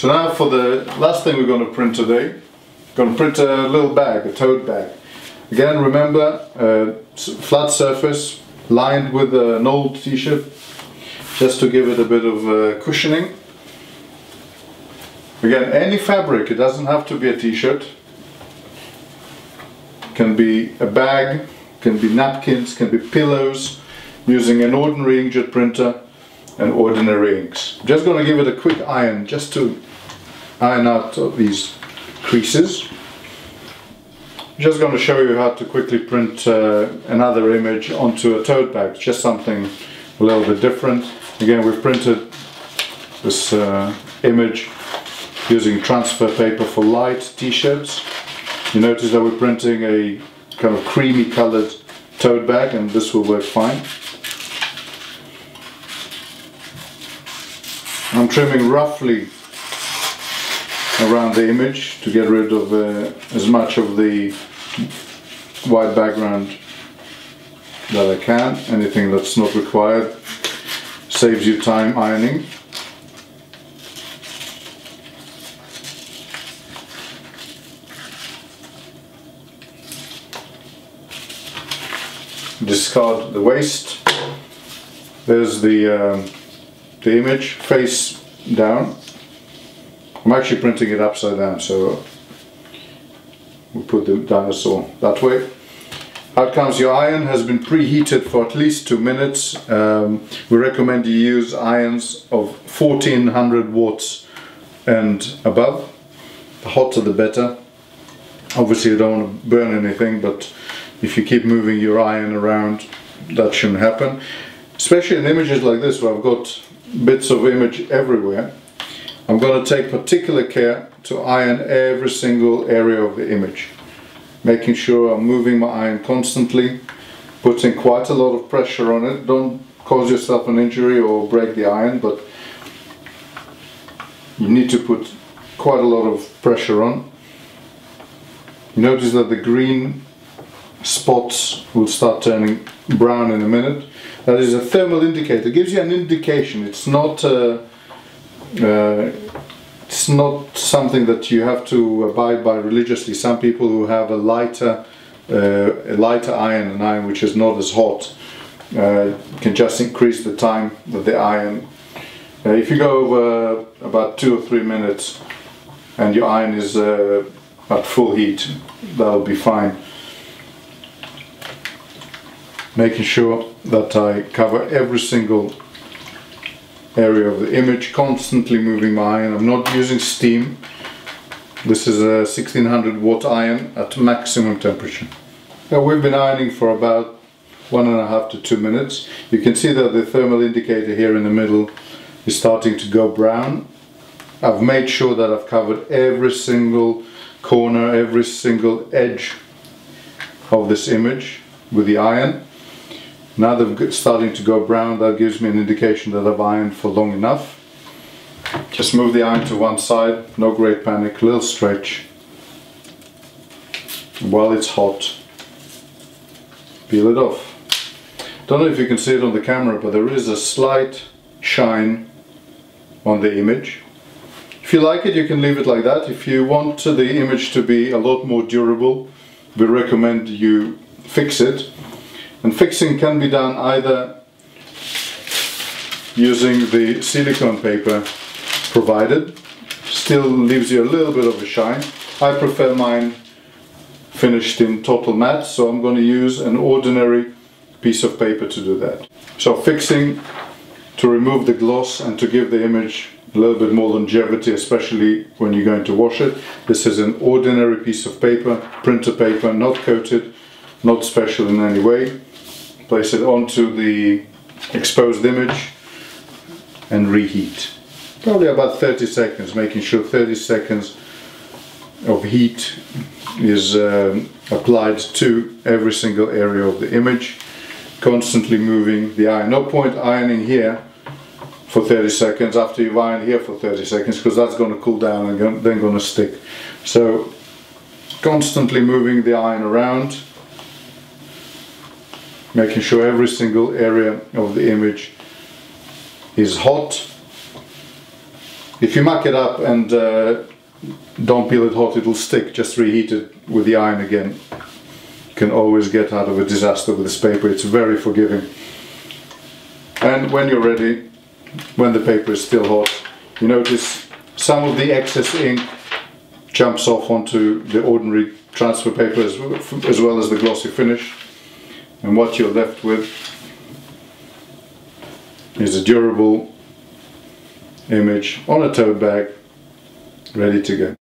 So now for the last thing we're going to print today. Going to print a little bag, a tote bag. Again, remember, flat surface lined with an old t-shirt, just to give it a bit of cushioning. Again, any fabric, it doesn't have to be a t-shirt. Can be a bag, can be napkins, can be pillows, using an ordinary inkjet printer and ordinary inks. I'm just going to give it a quick iron, just to iron out these creases. I'm just going to show you how to quickly print another image onto a tote bag, just something a little bit different. Again, we've printed this image using transfer paper for light t-shirts. You notice that we're printing a kind of creamy colored tote bag, and this will work fine. I'm trimming roughly around the image to get rid of as much of the white background that I can. Anything that's not required saves you time ironing. Discard the waste. There's the image face down. I'm actually printing it upside down, so we'll put the dinosaur that way. Out comes your iron. Has been preheated for at least 2 minutes. We recommend you use irons of 1400 watts and above. The hotter the better. Obviously you don't want to burn anything, but if you keep moving your iron around, that shouldn't happen. Especially in images like this where I've got bits of image everywhere. I'm going to take particular care to iron every single area of the image, making sure I'm moving my iron constantly, putting quite a lot of pressure on it. Don't cause yourself an injury or break the iron, but you need to put quite a lot of pressure on. You notice that the green spots will start turning brown in a minute. That is a thermal indicator. It gives you an indication. It's not something that you have to abide by religiously. Some people who have a lighter iron, an iron which is not as hot, can just increase the time that the iron. If you go over about 2 or 3 minutes and your iron is at full heat, that'll be fine. Making sure that I cover every single area of the image, constantly moving my iron. I'm not using steam. This is a 1600 watt iron at maximum temperature. Now we've been ironing for about 1.5 to 2 minutes. You can see that the thermal indicator here in the middle is starting to go brown. I've made sure that I've covered every single corner, every single edge of this image with the iron. Now they're starting to go brown. That gives me an indication that I've ironed for long enough. Just move the iron to one side, no great panic, little stretch. While it's hot, peel it off. Don't know if you can see it on the camera, but there is a slight shine on the image. If you like it, you can leave it like that. If you want the image to be a lot more durable, we recommend you fix it. And fixing can be done either using the silicone paper provided, still leaves you a little bit of a shine. I prefer mine finished in total matte, so I'm going to use an ordinary piece of paper to do that. So fixing to remove the gloss and to give the image a little bit more longevity, especially when you're going to wash it. This is an ordinary piece of paper, printer paper, not coated, not special in any way. Place it onto the exposed image and reheat. Probably about 30 seconds, making sure 30 seconds of heat is applied to every single area of the image. Constantly moving the iron. No point ironing here for 30 seconds after you've ironed here for 30 seconds, because that's going to cool down and then going to stick. So constantly moving the iron around, making sure every single area of the image is hot. If you muck it up and don't peel it hot, it'll stick. Just reheat it with the iron again. You can always get out of a disaster with this paper. It's very forgiving. And when you're ready, when the paper is still hot, you notice some of the excess ink jumps off onto the ordinary transfer paper as well as the glossy finish. And what you're left with is a durable image on a tote bag, ready to go.